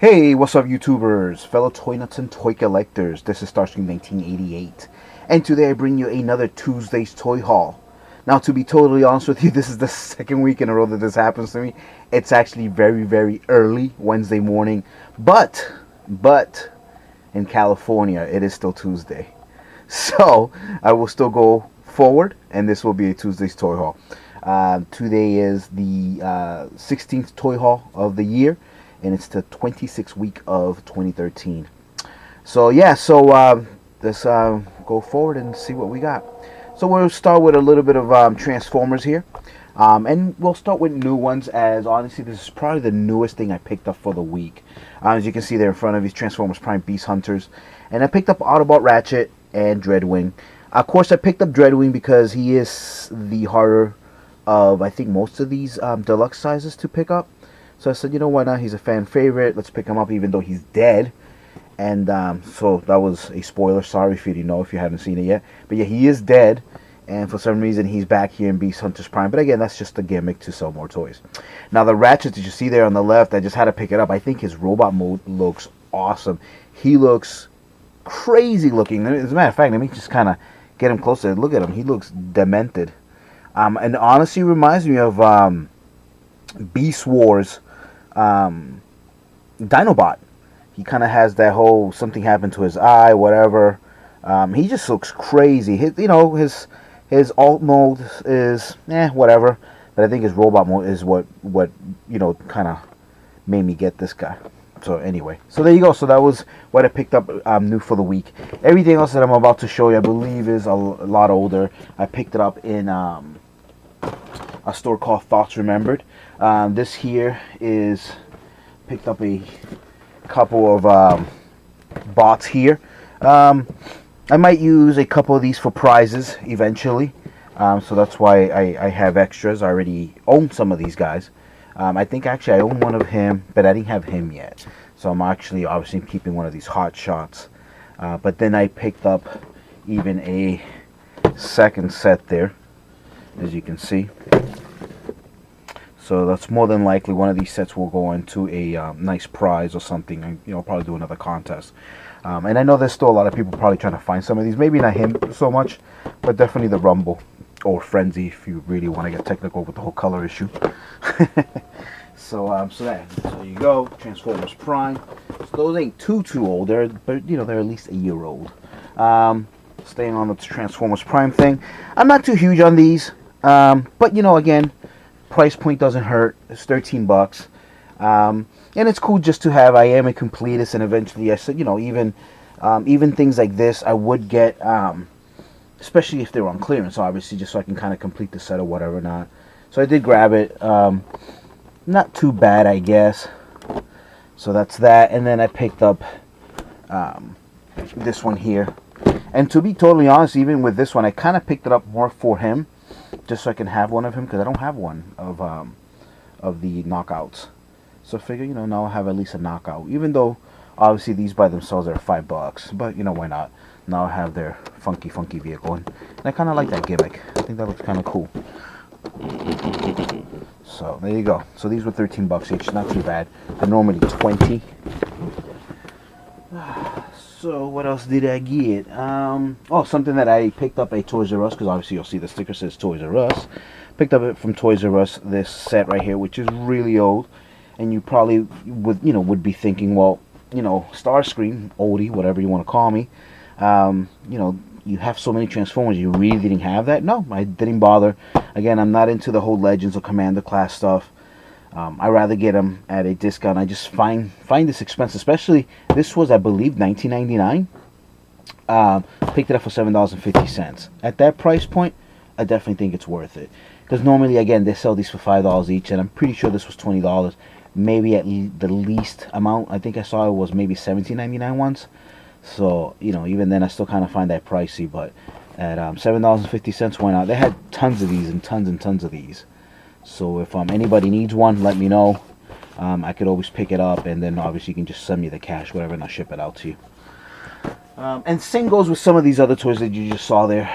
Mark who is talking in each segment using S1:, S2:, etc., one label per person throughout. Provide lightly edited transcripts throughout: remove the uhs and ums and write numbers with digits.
S1: Hey, what's up, YouTubers, fellow toy nuts and toy collectors? This is Starscream 1988, and today I bring you another Tuesday's toy haul. Now, to be totally honest with you, this is the second week in a row that this happens to me. It's actually very, very early Wednesday morning, but in California, it is still Tuesday. So, I will still go forward, and this will be a Tuesday's toy haul. Today is the 16th toy haul of the year, and it's the 26th week of 2013. So yeah, let's go forward and see what we got. So we'll start with a little bit of Transformers here, and we'll start with new ones, as honestly this is probably the newest thing I picked up for the week. As you can see there in front of you, Transformers Prime Beast Hunters, and I picked up Autobot Ratchet and Dreadwing. Of course, I picked up Dreadwing because he is the harder of, I think, most of these deluxe sizes to pick up. So I said, you know, why not? He's a fan favorite. Let's pick him up, even though he's dead. And so that was a spoiler. Sorry if you didn't know, if you haven't seen it yet. But yeah, he is dead. And for some reason, he's back here in Beast Hunters Prime. But again, that's just a gimmick to sell more toys. Now, the Ratchet that you see there on the left, I just had to pick it up. I think his robot mode looks awesome. He looks crazy looking. As a matter of fact, let me just kind of get him closer. Look at him. He looks demented. And honestly reminds me of Beast Wars Dinobot. He kind of has that whole something happened to his eye, whatever. He just looks crazy. His alt mode is whatever, but I think his robot mode is what kind of made me get this guy. So anyway, so there you go. So that was what I picked up new for the week. Everything else that I'm about to show you, I believe, is a lot older. I picked it up in a store called Thoughts Remembered. This here is picked up a couple of bots here. I might use a couple of these for prizes eventually, so that's why I have extras. I already own some of these guys. I think actually I own one of him, but I didn't have him yet, so I'm actually obviously keeping one of these Hot Shots. But then I picked up even a second set there, as you can see. So that's more than likely one of these sets will go into a nice prize or something, and probably do another contest. And I know there's still a lot of people probably trying to find some of these. Maybe not him so much, but definitely the Rumble or Frenzy, if you really want to get technical with the whole color issue. So there you go, Transformers Prime. So those ain't too old. They're at least a year old. Staying on the Transformers Prime thing, I'm not too huge on these, but again, price point doesn't hurt. It's $13, and it's cool just to have. I am a completist, and eventually I said, even things like this I would get, especially if they're on clearance, obviously, just so I can kind of complete the set or whatever not. So I did grab it. Not too bad, I guess. So that's that, and then I picked up this one here. And to be totally honest, even with this one, I kind of picked it up more for him, just so I can have one of him, because I don't have one of the knockouts. So I figure, now I'll have at least a knockout. Even though, obviously, these by themselves are $5. But, why not? Now I have their funky vehicle. And I kind of like that gimmick. I think that looks kind of cool. So, there you go. So these were $13 each. Not too bad. They're normally $20. So what else did I get? Oh, something that I picked up at Toys R Us, because obviously you'll see the sticker says Toys R Us. Picked up it from Toys R Us, this set right here, which is really old, and you probably would be thinking, well, Starscream, oldie, whatever you want to call me, you have so many Transformers, you really didn't have that? No, I didn't bother. Again, I'm not into the whole Legends or Commander class stuff. I rather get them at a discount. I just find this expensive, especially this was, I believe, $19.99. Picked it up for $7.50. At that price point, I definitely think it's worth it, because normally, again, they sell these for $5 each, and I'm pretty sure this was $20. Maybe at the least amount. I think I saw it was maybe $17.99 once. So even then, I still kind of find that pricey. But at $7.50, why not? They had tons of these and tons of these. So if anybody needs one, let me know. I could always pick it up, and then obviously you can just send me the cash, whatever, and I'll ship it out to you. And same goes with some of these other toys that you just saw there.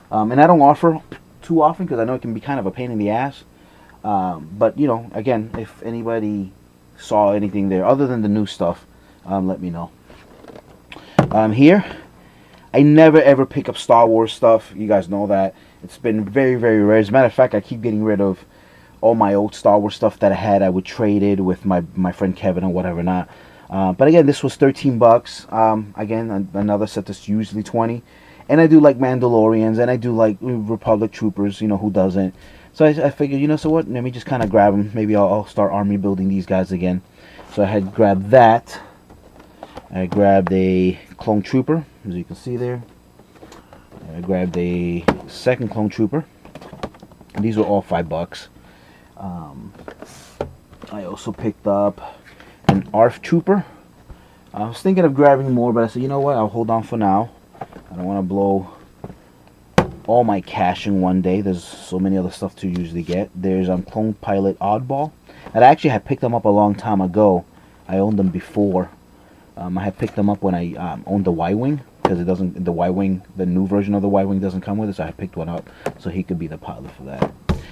S1: And I don't offer too often because I know it can be kind of a pain in the ass. But, you know, again, if anybody saw anything there other than the new stuff, let me know. Here, I never ever pick up Star Wars stuff. You guys know that. It's been very, very rare. As a matter of fact, I keep getting rid of all my old Star Wars stuff that I had. I would trade it with my friend Kevin or whatever not. But again, this was 13 bucks. Again, another set that's usually 20. And I do like Mandalorians, and I do like Republic Troopers, you know, who doesn't? So I figured, you know, so what? Let me just kind of grab them. Maybe I'll start army building these guys again. So I had grabbed that. I grabbed a Clone Trooper, as you can see there. I grabbed a second Clone Trooper. And these were all $5. I also picked up an ARF Trooper. I was thinking of grabbing more, but I said, you know what? I'll hold on for now. I don't want to blow all my cash in one day. There's so many other stuff to usually get. There's Clone Pilot Oddball. And I actually had picked them up a long time ago. I owned them before. I had picked them up when I owned the Y-Wing, because it doesn't, the Y-Wing, the new version of the Y-Wing doesn't come with it, so I picked one up so he could be the pilot for that.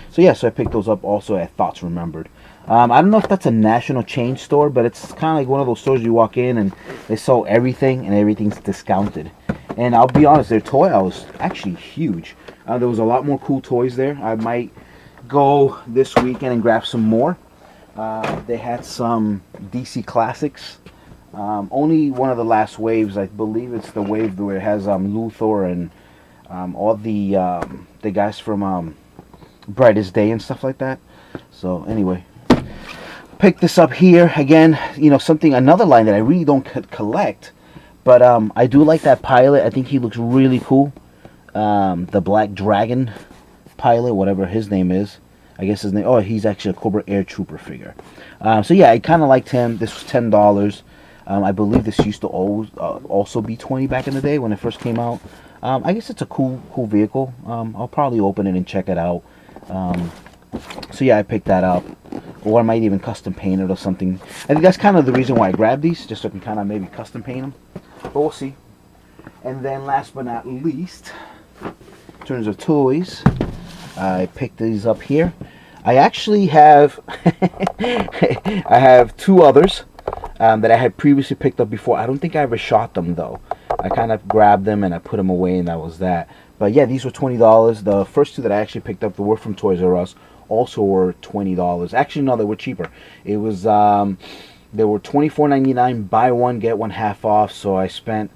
S1: So yeah, so I picked those up also at Thoughts Remembered. I don't know if that's a national chain store, but it's kind of like one of those stores you walk in and they sell everything and everything's discounted. And I'll be honest, their toy aisle was actually huge. There was a lot more cool toys there. I might go this weekend and grab some more. They had some DC Classics. Only one of the last waves. I believe it's the wave where it has Luthor and all the guys from Brightest Day and stuff like that. So anyway, pick this up here again. You know, another line that I really don't collect, but I do like that pilot. I think he looks really cool. The Black Dragon pilot, whatever his name is. I guess his name. Oh, he's actually a Cobra Air Trooper figure. So yeah, I kind of liked him. This was $10. I believe this used to also be 20 back in the day when it first came out. I guess it's a cool vehicle. I'll probably open it and check it out. So yeah, I picked that up. Or I might even custom paint it or something. I think that's kind of the reason why I grabbed these, just so I can kind of maybe custom paint them. But we'll see. And then last but not least, in terms of toys, I picked these up here. I actually have I have two others that I had previously picked up before. I don't think I ever shot them though. I kind of grabbed them and I put them away, and that was that. But yeah, these were $20. The first two that I actually picked up that were from Toys R Us also were $20. Actually, no, they were cheaper. It was they were $24.99, buy one get one half off. So I spent,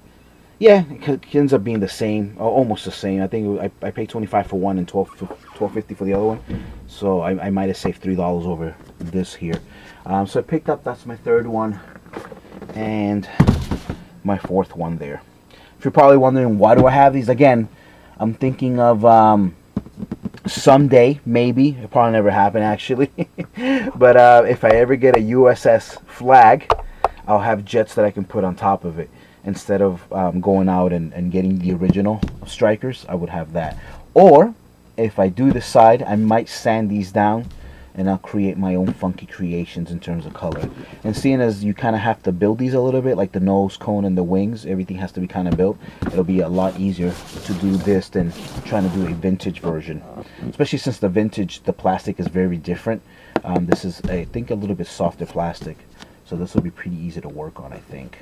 S1: yeah, it ends up being the same, almost the same. I think I paid $25 for one and $12.50 for the other one. So I might have saved $3 over this here. So I picked up, that's my third one, and my fourth one there. If you're probably wondering why do I have these, again, I'm thinking of someday, maybe, it'll probably never happen actually, but if I ever get a USS flag, I'll have jets that I can put on top of it. Instead of going out and getting the original strikers, I would have that. Or, if I do decide, I might sand these down and I'll create my own funky creations in terms of color. And seeing as you kind of have to build these a little bit, like the nose cone and the wings, everything has to be kind of built. It'll be a lot easier to do this than trying to do a vintage version. Especially since the vintage, the plastic is very different. This is, I think, a little bit softer plastic. So this will be pretty easy to work on, I think.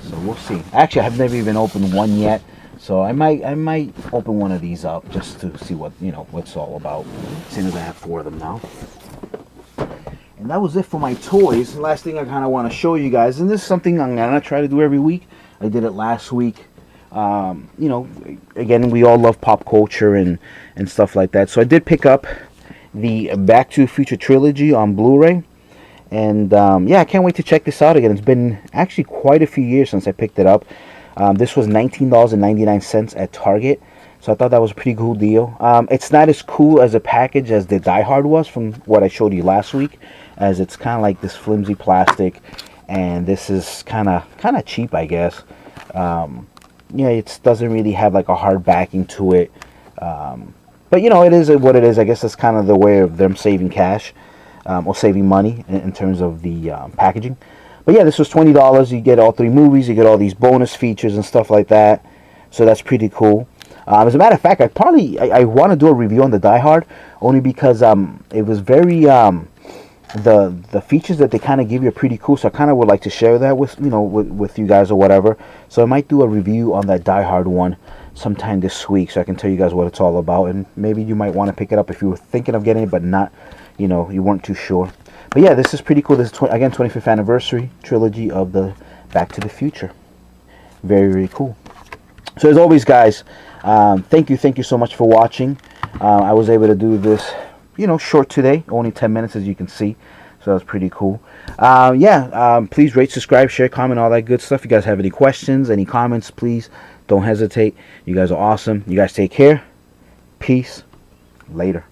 S1: So we'll see. Actually, I've never even opened one yet. So I might open one of these up just to see what, you know, what's all about. Seeing as I have 4 of them now. And that was it for my toys. The last thing I kind of want to show you guys, and this is something I'm gonna try to do every week. I did it last week. You know, again, we all love pop culture and stuff like that. So I did pick up the Back to the Future trilogy on Blu-ray. And yeah, I can't wait to check this out again. It's been actually quite a few years since I picked it up. This was $19.99 at Target, so I thought that was a pretty cool deal. It's not as cool as a package as the Die Hard was from what I showed you last week, as it's kind of like this flimsy plastic, and this is kind of cheap, I guess. Yeah, it doesn't really have like a hard backing to it, but you know, it is what it is. I guess that's kind of the way of them saving cash. Or saving money in terms of the packaging. But yeah, this was $20. You get all 3 movies. You get all these bonus features and stuff like that. So that's pretty cool. As a matter of fact, I want to do a review on the Die Hard, only because it was very the features that they kind of give you are pretty cool. So I kind of would like to share that with with you guys or whatever. So I might do a review on that Die Hard one sometime this week, so I can tell you guys what it's all about, and maybe you might want to pick it up if you were thinking of getting it, but not, you weren't too sure. But yeah, this is pretty cool. This is again 25th anniversary trilogy of the Back to the Future. Very, very cool. So as always, guys, thank you so much for watching. I was able to do this, short today, only 10 minutes as you can see. So that's pretty cool. Please rate, subscribe, share, comment, all that good stuff. If you guys have any questions, any comments, please don't hesitate. You guys are awesome. You guys take care. Peace. Later.